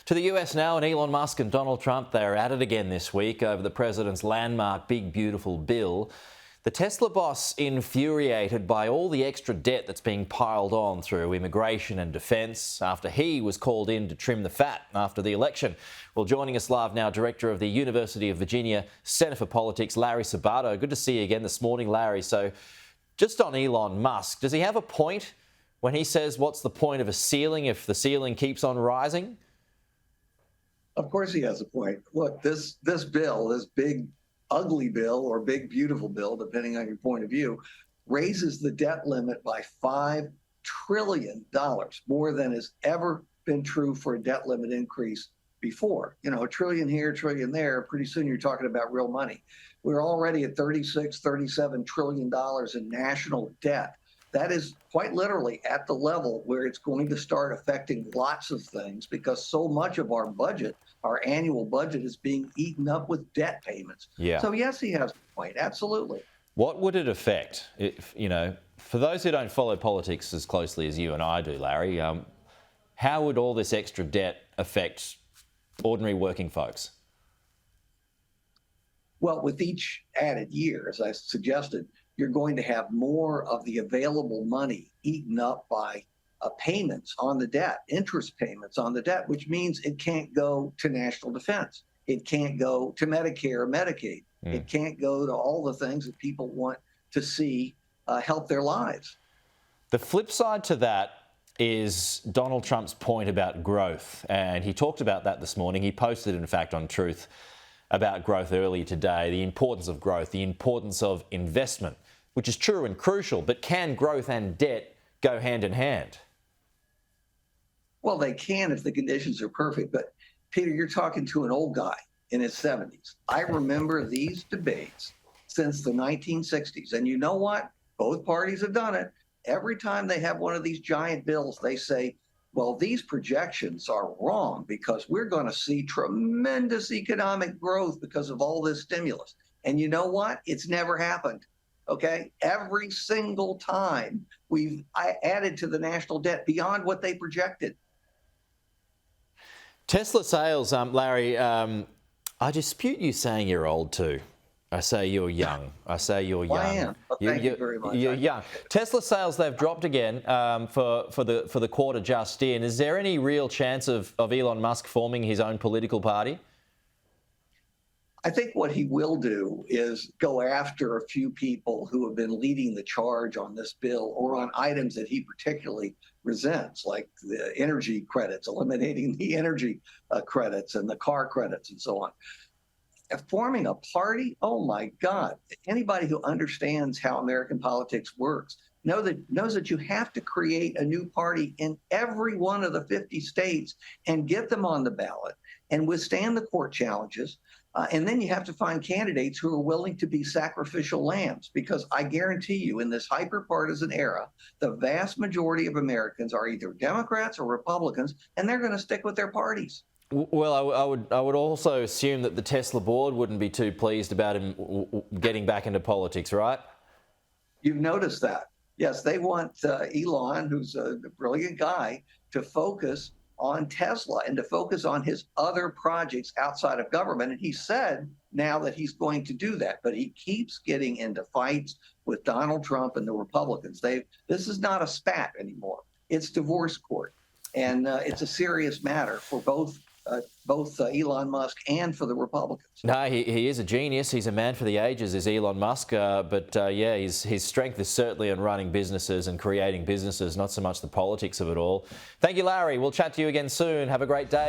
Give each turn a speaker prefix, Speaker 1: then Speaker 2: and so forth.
Speaker 1: To the US now, and Elon Musk and Donald Trump, they're at it again this week over the president's landmark Big Beautiful Bill. The Tesla boss infuriated by all the extra debt that's being piled on through immigration and defence after he was called in to trim the fat after the election. Well, joining us live now, Director of the University of Virginia Centre for Politics, Larry Sabato. Good to see you again this morning, Larry. So just on Elon Musk, does he have a point when he says what's the point of a ceiling if the ceiling keeps on rising?
Speaker 2: Of course he has a point. Look, this bill, this big ugly bill or big beautiful bill, depending on your point of view, raises the debt limit by $5 trillion, more than has ever been true for a debt limit increase before. You know, a trillion here, a trillion there, pretty soon you're talking about real money. We're already at $37 trillion in national debt. That is quite literally at the level where it's going to start affecting lots of things because so much of our budget, our annual budget, is being eaten up with debt payments.
Speaker 1: Yeah.
Speaker 2: So yes, he has a point. Absolutely.
Speaker 1: What would it affect? If, you know, for those who don't follow politics as closely as you and I do, Larry, how would all this extra debt affect ordinary working folks?
Speaker 2: Well, with each added year, as I suggested, you're going to have more of the available money eaten up by payments on the debt, interest payments on the debt, which means it can't go to national defense. It can't go to Medicare or Medicaid. It can't go to all the things that people want to see help their lives.
Speaker 1: The flip side to that is Donald Trump's point about growth. And he talked about that this morning. He posted, in fact, on Truth about growth earlier today, the importance of growth, the importance of investment, which is true and crucial, but can growth and debt go hand in hand?
Speaker 2: Well, they can if the conditions are perfect. But, Peter, you're talking to an old guy in his 70s. I remember these debates since the 1960s. And you know what? Both parties have done it. Every time they have one of these giant bills, they say, well, these projections are wrong because we're going to see tremendous economic growth because of all this stimulus. And you know what? It's never happened. Okay, every single time we've added to the national debt beyond what they projected.
Speaker 1: Tesla sales, Larry, I dispute you saying you're old too. I say you're young. I say you're young.
Speaker 2: Well, I am. Well, thank you very much.
Speaker 1: You're young. Tesla sales, they've dropped again for the quarter just in. Is there any real chance of Elon Musk forming his own political party?
Speaker 2: I think what he will do is go after a few people who have been leading the charge on this bill or on items that he particularly resents, like the energy credits, eliminating the energy credits and the car credits and so on. Forming a party, oh my God, anybody who understands how American politics works knows that you have to create a new party in every one of the 50 states and get them on the ballot and withstand the court challenges. And then you have to find candidates who are willing to be sacrificial lambs, because I guarantee you in this hyper-partisan era, the vast majority of Americans are either Democrats or Republicans, and they're going to stick with their parties.
Speaker 1: Well, I would also assume that the Tesla board wouldn't be too pleased about him getting back into politics, right?
Speaker 2: You've noticed that. Yes, they want Elon, who's a brilliant guy, to focus on Tesla and to focus on his other projects outside of government. And he said now that he's going to do that, but he keeps getting into fights with Donald Trump and the Republicans. This is not a spat anymore. It's divorce court. And it's a serious matter for both Elon Musk and for the Republicans.
Speaker 1: No, he is a genius. He's a man for the ages, is Elon Musk. But yeah, his strength is certainly in running businesses and creating businesses, not so much the politics of it all. Thank you, Larry. We'll chat to you again soon. Have a great day.